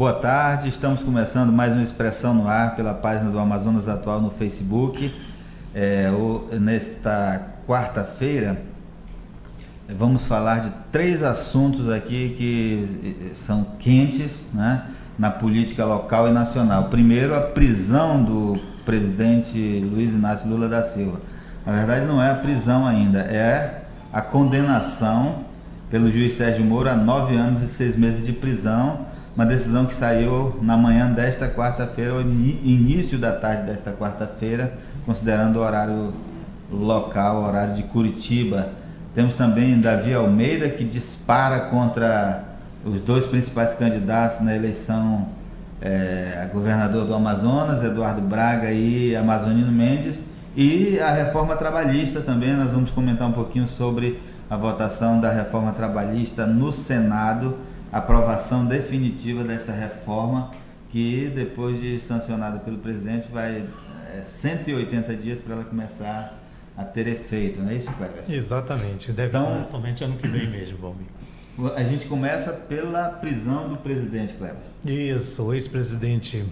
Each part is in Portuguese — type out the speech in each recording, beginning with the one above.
Boa tarde, estamos começando mais uma Expressão no Ar pela página do Amazonas Atual no Facebook. Nesta quarta-feira, vamos falar de 3 assuntos aqui que são quentes, né, na política local e nacional. Primeiro, a prisão do presidente Luiz Inácio Lula da Silva. Na verdade, não é a prisão ainda, é a condenação pelo juiz Sérgio Moro a 9 anos e 6 meses de prisão, uma decisão que saiu na manhã desta quarta-feira, ou início da tarde desta quarta-feira, considerando o horário local, o horário de Curitiba. Temos também Davi Almeida, que dispara contra os 2 principais candidatos na eleição a governador do Amazonas, Eduardo Braga e Amazonino Mendes, e a reforma trabalhista também. Nós vamos comentar um pouquinho sobre a votação da reforma trabalhista no Senado, a aprovação definitiva desta reforma, que depois de sancionada pelo presidente vai 180 dias para ela começar a ter efeito, não é isso, Kleber? Exatamente, deve então, somente ano que vem mesmo, Valmir. A gente começa pela prisão do presidente, Kleber. Isso, o ex-presidente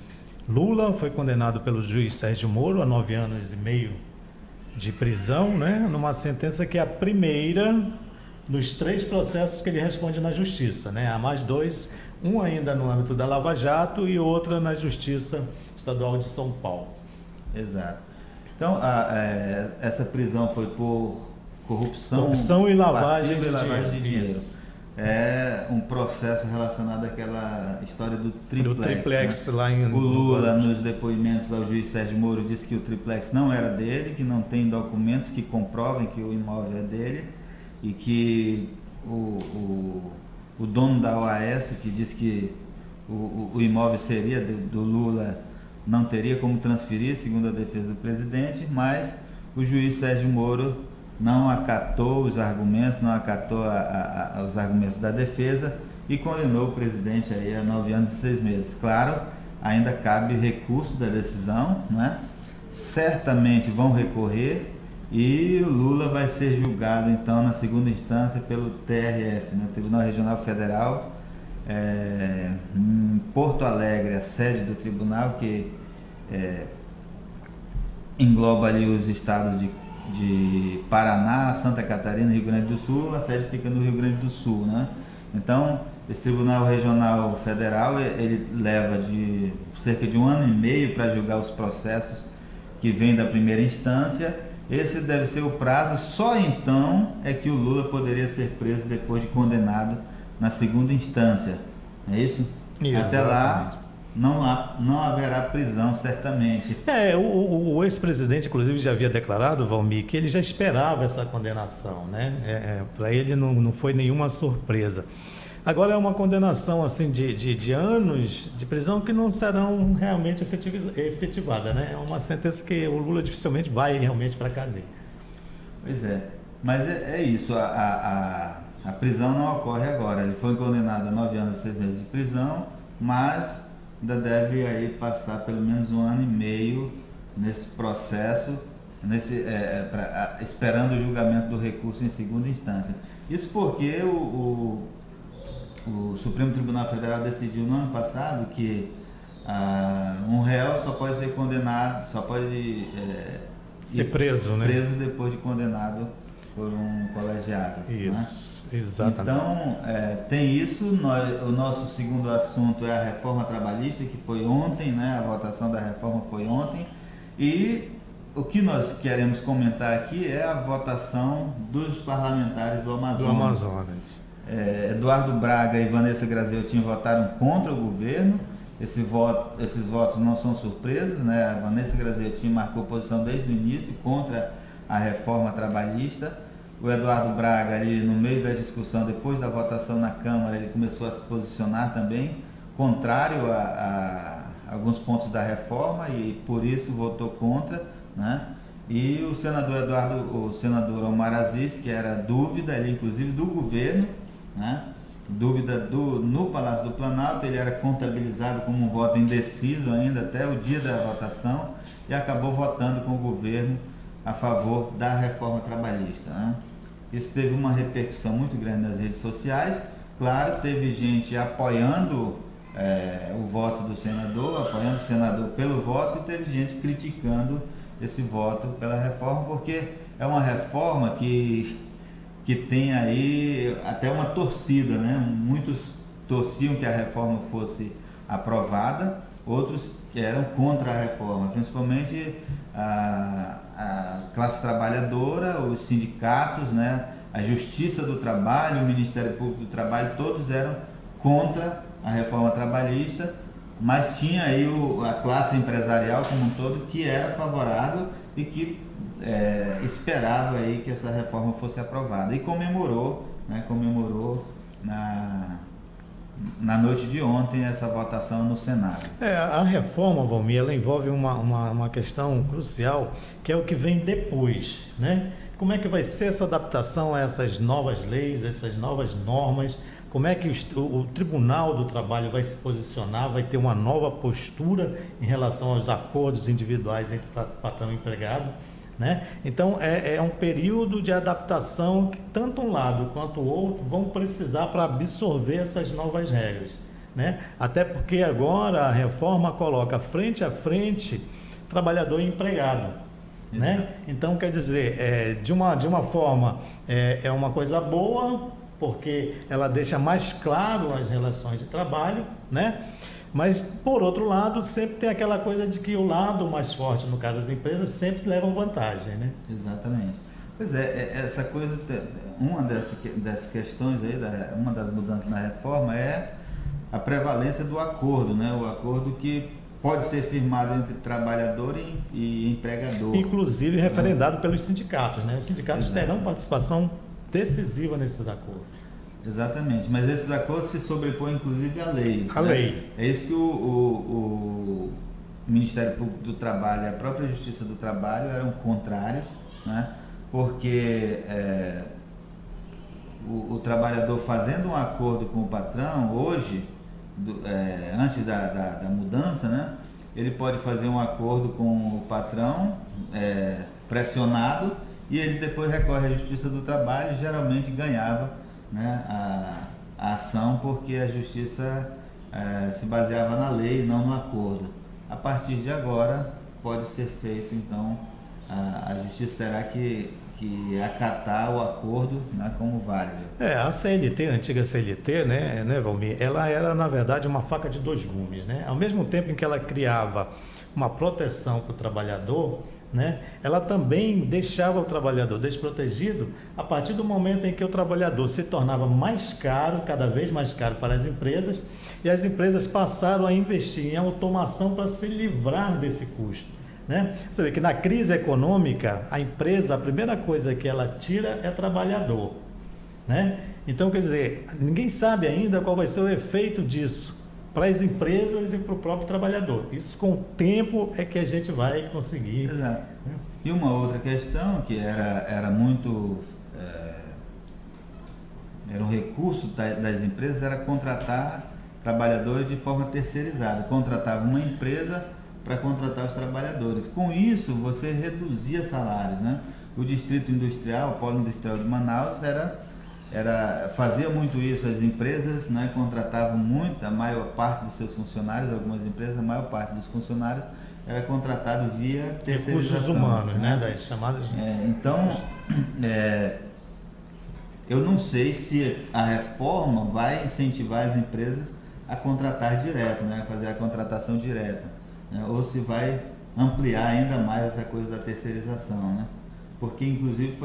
Lula foi condenado pelo juiz Sérgio Moro a 9 anos e meio de prisão, né? Numa sentença que é a primeira dos 3 processos que ele responde na justiça, né? Há mais 2, um ainda no âmbito da Lava Jato e outra na Justiça Estadual de São Paulo. Exato. Então, essa prisão foi por corrupção e lavagem de dinheiro. É um processo relacionado àquela história do triplex, né? Lá em o Lula, nos depoimentos ao juiz Sérgio Moro, disse que o triplex não era dele, que não tem documentos que comprovem que o imóvel é dele, e que o dono da OAS, que disse que o imóvel seria do Lula, não teria como transferir, segundo a defesa do presidente, mas o juiz Sérgio Moro não acatou os argumentos, não acatou os argumentos da defesa e condenou o presidente aí a 9 anos e 6 meses. Claro, ainda cabe recurso da decisão, né? Certamente vão recorrer e o Lula vai ser julgado então na segunda instância pelo TRF, né? Tribunal Regional Federal, em Porto Alegre, a sede do tribunal, que engloba ali os estados de Paraná, Santa Catarina e Rio Grande do Sul. A sede fica no Rio Grande do Sul, né? Então, esse Tribunal Regional Federal, ele leva de cerca de 1 ano e meio para julgar os processos que vêm da primeira instância. Esse deve ser o prazo, só então é que o Lula poderia ser preso depois de condenado na segunda instância, é isso? Exatamente. Até lá não haverá prisão, certamente. O ex-presidente, inclusive, já havia declarado, Valmir, que ele já esperava essa condenação, né? Para ele não foi nenhuma surpresa. Agora é uma condenação assim de anos de prisão que não serão realmente efetivadas, né? É uma sentença que o Lula dificilmente vai realmente para a cadeia. Pois é, mas é isso, a prisão não ocorre agora. Ele foi condenado a 9 anos e 6 meses de prisão, mas ainda deve aí passar pelo menos 1 ano e meio nesse processo, esperando o julgamento do recurso em segunda instância. Isso porque o Supremo Tribunal Federal decidiu no ano passado que um réu só pode ser condenado, só pode ser preso, né? Preso depois de condenado por um colegiado. Isso, né? Exatamente. Então, tem isso. O nosso segundo assunto é a reforma trabalhista, que foi ontem, né? A votação da reforma foi ontem. E o que nós queremos comentar aqui é a votação dos parlamentares do Amazonas. Eduardo Braga e Vanessa Graziotin votaram contra o governo. Esses votos não são surpresas, né? A Vanessa Graziotin marcou posição desde o início contra a reforma trabalhista. O Eduardo Braga, ali no meio da discussão, depois da votação na Câmara, ele começou a se posicionar também contrário a alguns pontos da reforma e por isso votou contra, né? E o senador Omar Aziz, que era dúvida, ele inclusive do governo, né? Dúvida no Palácio do Planalto, ele era contabilizado como um voto indeciso ainda até o dia da votação e acabou votando com o governo a favor da reforma trabalhista, né? Isso teve uma repercussão muito grande nas redes sociais. Claro, teve gente apoiando o voto do senador, apoiando o senador pelo voto, e teve gente criticando esse voto pela reforma, porque é uma reforma que tem aí até uma torcida, né? Muitos torciam que a reforma fosse aprovada, outros eram contra a reforma, principalmente a classe trabalhadora, os sindicatos, né? A Justiça do Trabalho, o Ministério Público do Trabalho, todos eram contra a reforma trabalhista, mas tinha aí a classe empresarial como um todo que era favorável e que esperava aí que essa reforma fosse aprovada, e comemorou, né? Comemorou na noite de ontem essa votação no Senado. A reforma, Valmir, ela envolve uma questão crucial, que é o que vem depois, né? Como é que vai ser essa adaptação a essas novas leis, essas novas normas? Como é que o Tribunal do Trabalho vai se posicionar, vai ter uma nova postura em relação aos acordos individuais entre patrão e empregado, né? Então, é um período de adaptação que tanto um lado quanto o outro vão precisar para absorver essas novas regras, né? Até porque agora a reforma coloca frente a frente trabalhador e empregado, né? Então, quer dizer, de uma forma, é uma coisa boa, porque ela deixa mais claro as relações de trabalho, né? Mas, por outro lado, sempre tem aquela coisa de que o lado mais forte, no caso das empresas, sempre levam vantagem, né? Exatamente. Pois essa coisa, uma dessas questões aí, uma das mudanças na reforma é a prevalência do acordo, né? O acordo que pode ser firmado entre trabalhador e empregador. Inclusive referendado pelos sindicatos, né? Os sindicatos terão participação decisiva nesses acordos. Exatamente, mas esses acordos se sobrepõem inclusive à lei. A lei. É isso que o Ministério Público do Trabalho e a própria Justiça do Trabalho eram contrários, né? Porque o trabalhador fazendo um acordo com o patrão, hoje, antes da mudança, né? Ele pode fazer um acordo com o patrão pressionado, e ele depois recorre à Justiça do Trabalho, e geralmente ganhava, né, a ação, porque a Justiça se baseava na lei, não no acordo. A partir de agora pode ser feito, então a Justiça terá que acatar o acordo, né, como válido. A CLT, a antiga CLT, né, Valmir, ela era na verdade uma faca de dois gumes, né? Ao mesmo tempo em que ela criava uma proteção para o trabalhador, né, ela também deixava o trabalhador desprotegido a partir do momento em que o trabalhador se tornava mais caro, cada vez mais caro para as empresas, e as empresas passaram a investir em automação para se livrar desse custo, né? Você vê que na crise econômica, a empresa, a primeira coisa que ela tira é trabalhador, né? Então, quer dizer, ninguém sabe ainda qual vai ser o efeito disso para as empresas e para o próprio trabalhador. Isso, com o tempo, é que a gente vai conseguir. Exato. E uma outra questão que era muito... era um recurso das empresas, era contratar trabalhadores de forma terceirizada. Contratava uma empresa para contratar os trabalhadores. Com isso, você reduzia salários, né? O Distrito Industrial, o Polo Industrial de Manaus, fazia muito isso. As empresas, né, contratavam muito, a maior parte dos seus funcionários, algumas empresas, a maior parte dos funcionários era contratado via terceirização. Recursos humanos, né? Das chamadas... Então, eu não sei se a reforma vai incentivar as empresas a contratar direto, né, a fazer a contratação direta, né, ou se vai ampliar ainda mais essa coisa da terceirização, né? Porque inclusive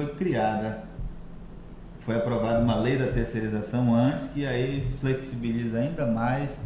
foi aprovada uma lei da terceirização antes, que aí flexibiliza ainda mais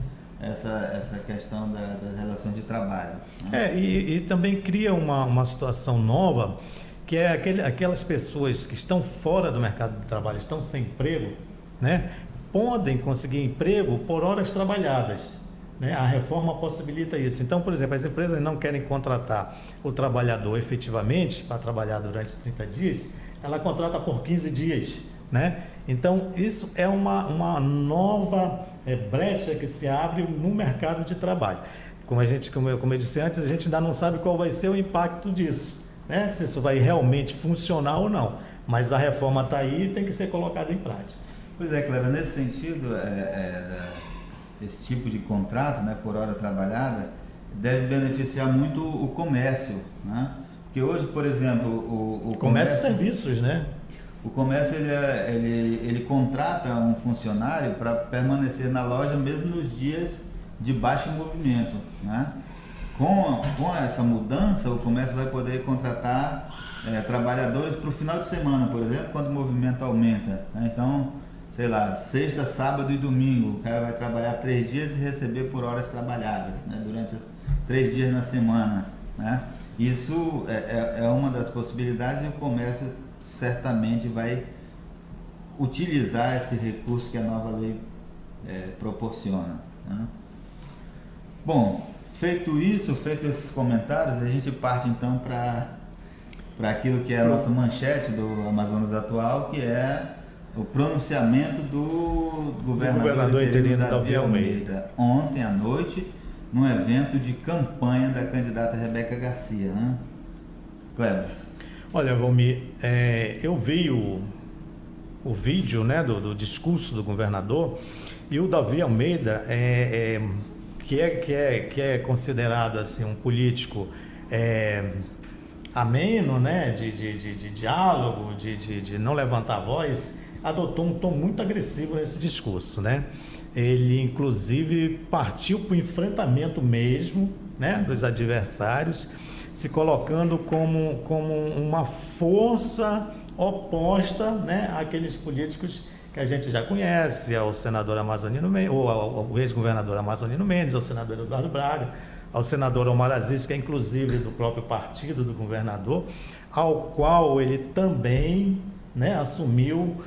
essa questão das relações de trabalho, né? E também cria uma situação nova, que é aquelas pessoas que estão fora do mercado de trabalho, estão sem emprego, né, podem conseguir emprego por horas trabalhadas, né? A reforma possibilita isso. Então, por exemplo, as empresas não querem contratar o trabalhador efetivamente para trabalhar durante 30 dias, ela contrata por 15 dias, né? Então, isso é uma nova brecha que se abre no mercado de trabalho. Como eu disse antes, a gente ainda não sabe qual vai ser o impacto disso, né? Se isso vai realmente funcionar ou não. Mas a reforma está aí e tem que ser colocada em prática. Pois é, Cleber, nesse sentido, esse tipo de contrato, né, por hora trabalhada, deve beneficiar muito o comércio, né? Porque hoje, por exemplo, o comércio e serviços, né? O comércio ele contrata um funcionário para permanecer na loja mesmo nos dias de baixo movimento, né? Com essa mudança, o comércio vai poder contratar trabalhadores para o final de semana, por exemplo, quando o movimento aumenta, né? Então, sei lá, sexta, sábado e domingo, o cara vai trabalhar 3 dias e receber por horas trabalhadas, né? Durante os 3 dias na semana, né? Isso é uma das possibilidades, e o comércio certamente vai utilizar esse recurso que a nova lei proporciona, né? Bom, feito esses comentários, a gente parte então para aquilo que é a nossa manchete do Amazonas Atual, que é o pronunciamento do governador interino Davi Almeida, ontem à noite, num evento de campanha da candidata Rebeca Garcia, né? Kleber. Olha, Valmir, eu vi o vídeo, né, do discurso do governador, e o Davi Almeida, que é considerado assim, um político ameno, né, de diálogo, de não levantar a voz, adotou um tom muito agressivo nesse discurso, né? Ele, inclusive, partiu para o enfrentamento mesmo, né, dos adversários, se colocando como uma força oposta, né, àqueles políticos que a gente já conhece, ao senador Amazonino Mendes, ou ao ex-governador Amazonino Mendes, ao senador Eduardo Braga, ao senador Omar Aziz, que é inclusive do próprio partido do governador, ao qual ele também, né, assumiu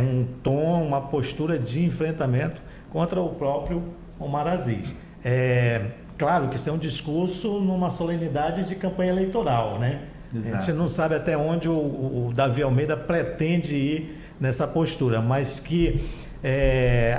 um tom, uma postura de enfrentamento contra o próprio Omar Aziz. Claro que isso é um discurso numa solenidade de campanha eleitoral, né? Exato. A gente não sabe até onde o Davi Almeida pretende ir nessa postura, mas que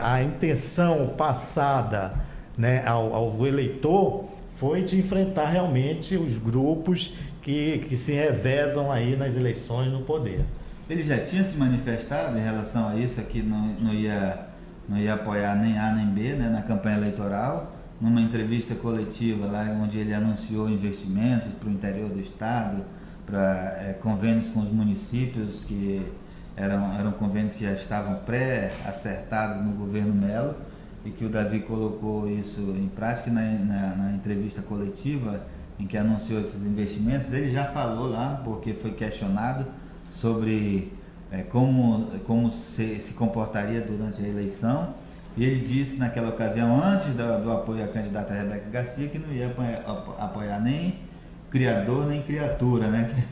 a intenção passada, né, ao eleitor foi de enfrentar realmente os grupos que se revezam aí nas eleições no poder. Ele já tinha se manifestado em relação a isso, que não ia apoiar nem A nem B, né, na campanha eleitoral, numa entrevista coletiva lá onde ele anunciou investimentos para o interior do estado, para convênios com os municípios, que eram convênios que já estavam pré-acertados no governo Melo, e que o Davi colocou isso em prática na entrevista coletiva em que anunciou esses investimentos. Ele já falou lá, porque foi questionado sobre como se comportaria durante a eleição, e ele disse naquela ocasião, antes do apoio à candidata Rebeca Garcia, que não ia apoiar nem criador nem criatura, né?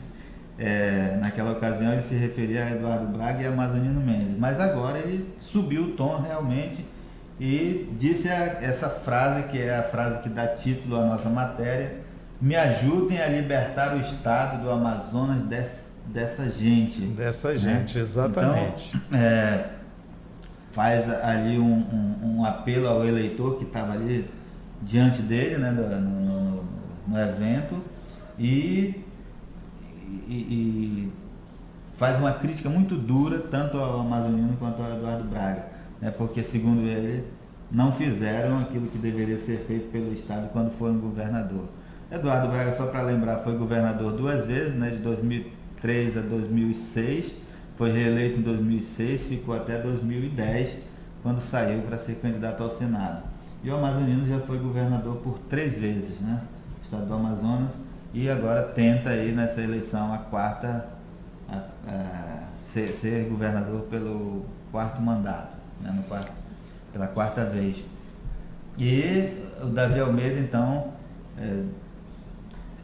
Naquela ocasião ele se referia a Eduardo Braga e a Amazonino Mendes, mas agora ele subiu o tom realmente e disse essa frase, que é a frase que dá título à nossa matéria: me ajudem a libertar o estado do Amazonas dessa gente. Dessa gente, né? Exatamente. Então, faz ali um apelo ao eleitor que estava ali diante dele, né, no evento, e faz uma crítica muito dura tanto ao Amazonino quanto ao Eduardo Braga, né, porque, segundo ele, não fizeram aquilo que deveria ser feito pelo Estado quando foram governador. Eduardo Braga, só para lembrar, foi governador 2 vezes, né, de 2003 a 2006, foi reeleito em 2006, ficou até 2010, quando saiu para ser candidato ao Senado. E o Amazonino já foi governador por 3 vezes, né, no estado do Amazonas, e agora tenta aí nessa eleição ser governador pelo 4º mandato, né, pela 4ª vez. E o Davi Almeida, então,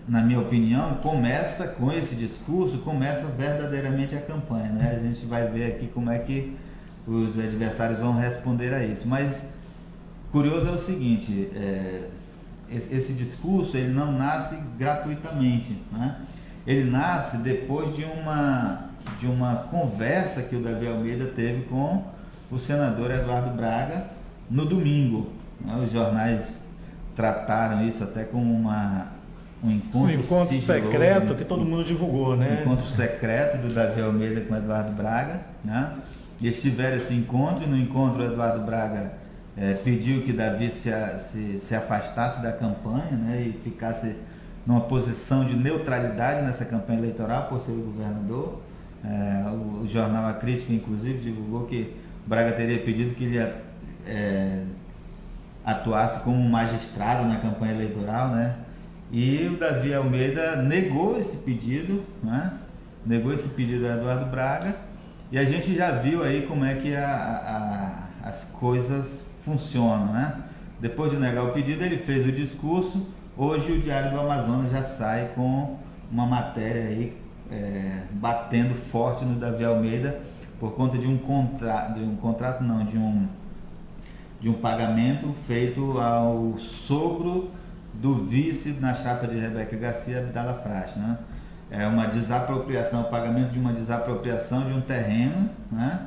na minha opinião, começa com esse discurso, começa verdadeiramente a campanha, né? A gente vai ver aqui como é que os adversários vão responder a isso. Mas curioso é o seguinte, esse discurso ele não nasce gratuitamente, né? Ele nasce depois de uma conversa que o Davi Almeida teve com o senador Eduardo Braga no domingo, né? Os jornais trataram isso até como um encontro secreto que todo mundo divulgou, né? Um encontro secreto do Davi Almeida com Eduardo Braga, né? Eles tiveram esse encontro, e no encontro o Eduardo Braga pediu que Davi se afastasse da campanha, né, e ficasse numa posição de neutralidade nessa campanha eleitoral por ser o governador. O jornal A Crítica, inclusive, divulgou que Braga teria pedido que ele atuasse como magistrado na campanha eleitoral, né? E o Davi Almeida negou esse pedido, né? Negou esse pedido a Eduardo Braga, e a gente já viu aí como é que as coisas funcionam, né? Depois de negar o pedido, ele fez o discurso. Hoje o Diário do Amazonas já sai com uma matéria aí batendo forte no Davi Almeida por conta de um pagamento feito ao sogro do vice na chapa de Rebeca Garcia, Abdala Frache, né? É uma desapropriação, o pagamento de uma desapropriação de um terreno, né?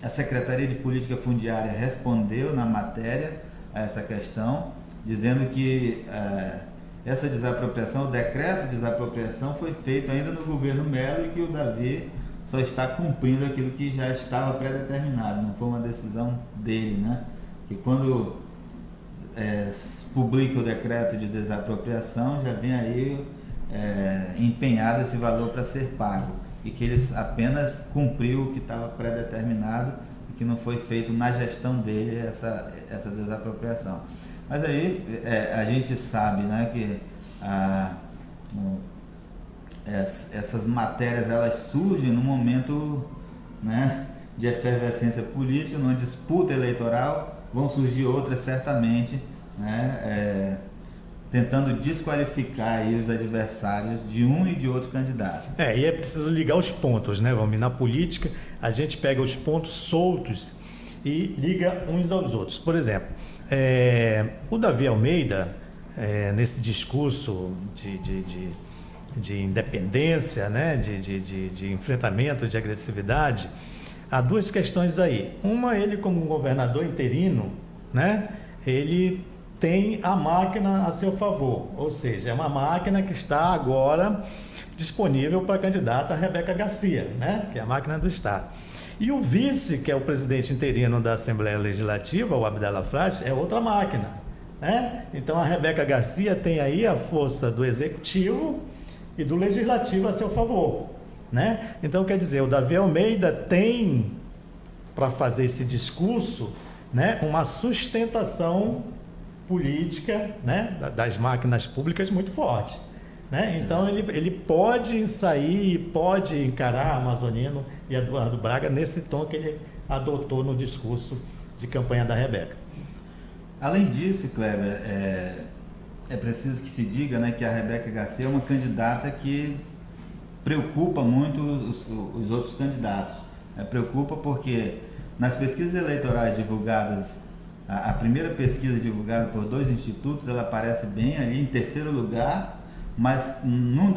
A Secretaria de Política Fundiária respondeu na matéria a essa questão, dizendo que essa desapropriação, o decreto de desapropriação foi feito ainda no governo Melo e que o Davi só está cumprindo aquilo que já estava pré-determinado, não foi uma decisão dele, né? Que quando publica o decreto de desapropriação, já vem aí empenhado esse valor para ser pago, e que ele apenas cumpriu o que estava pré-determinado e que não foi feito na gestão dele essa desapropriação. Mas aí a gente sabe, né, que essas matérias elas surgem num momento, né, de efervescência política, numa disputa eleitoral. Vão surgir outras certamente, né, tentando desqualificar aí os adversários de um e de outro candidato. E é preciso ligar os pontos, né, Valmir? Na política, a gente pega os pontos soltos e liga uns aos outros. Por exemplo, o Davi Almeida, nesse discurso de independência, né, de enfrentamento, de agressividade, há duas questões aí. Uma, ele como governador interino, né, ele tem a máquina a seu favor, ou seja, é uma máquina que está agora disponível para a candidata Rebeca Garcia, né, que é a máquina do Estado. E o vice, que é o presidente interino da Assembleia Legislativa, o Abdala Frache, é outra máquina, né? Então a Rebeca Garcia tem aí a força do Executivo e do Legislativo a seu favor, né? Então, quer dizer, o Davi Almeida tem, para fazer esse discurso, né, uma sustentação política, né, das máquinas públicas muito forte, né? Então ele pode sair, pode encarar Amazonino e Eduardo Braga nesse tom que ele adotou no discurso de campanha da Rebeca. Além disso, Kleber, é preciso que se diga, né, que a Rebeca Garcia é uma candidata que preocupa muito os outros candidatos. Preocupa porque nas pesquisas eleitorais divulgadas, a primeira pesquisa divulgada por 2 institutos, ela aparece bem ali em terceiro lugar, mas um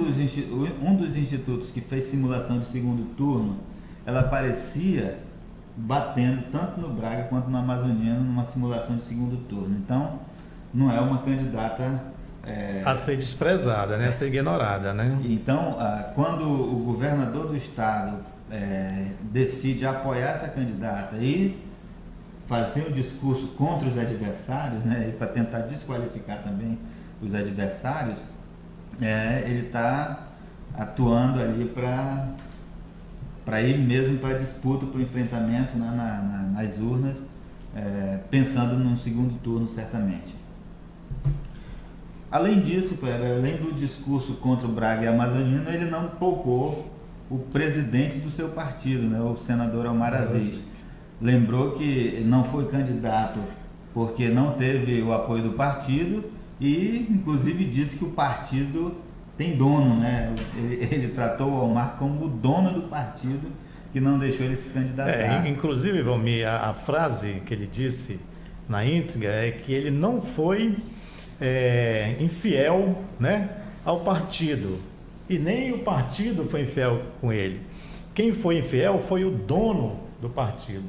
dos institutos que fez simulação de segundo turno, ela aparecia batendo tanto no Braga quanto no Amazonino numa simulação de segundo turno. Então, não é uma candidata a ser desprezada, né? A ser ignorada, né? Então, quando o governador do estado decide apoiar essa candidata e fazer um discurso contra os adversários, né, para tentar desqualificar também os adversários, ele está atuando ali para ir mesmo para a disputa, para o enfrentamento, né, nas urnas, pensando num segundo turno certamente. Além disso, além do discurso contra o Braga e Amazonino, ele não poupou o presidente do seu partido, né, o senador Omar Aziz. Lembrou que não foi candidato porque não teve o apoio do partido e, inclusive, disse que o partido tem dono, né? Ele tratou o Omar como o dono do partido que não deixou ele se candidatar. Inclusive, Valmir, a frase que ele disse na íntegra é que ele não foi infiel, né, ao partido, e nem o partido foi infiel com ele. Quem foi infiel foi o dono do partido,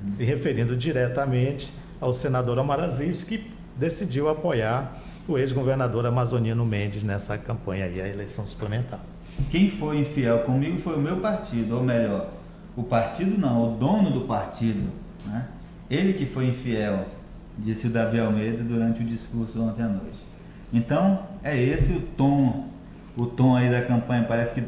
se referindo diretamente ao senador Omar Aziz, que decidiu apoiar o ex-governador Amazonino Mendes nessa campanha aí, a eleição suplementar. Quem foi infiel comigo foi o meu partido, ou melhor, o partido não, o dono do partido, né? Ele que foi infiel, disse o Davi Almeida durante o discurso ontem à noite. Então, é esse o tom aí da campanha, parece que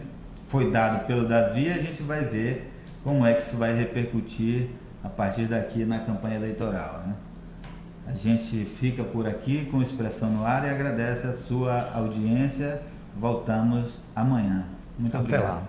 foi dado pelo Davi, a gente vai ver como é que isso vai repercutir a partir daqui na campanha eleitoral, né? A gente fica por aqui com Expressão no Ar e agradece a sua audiência. Voltamos amanhã. Muito Até obrigado. lá.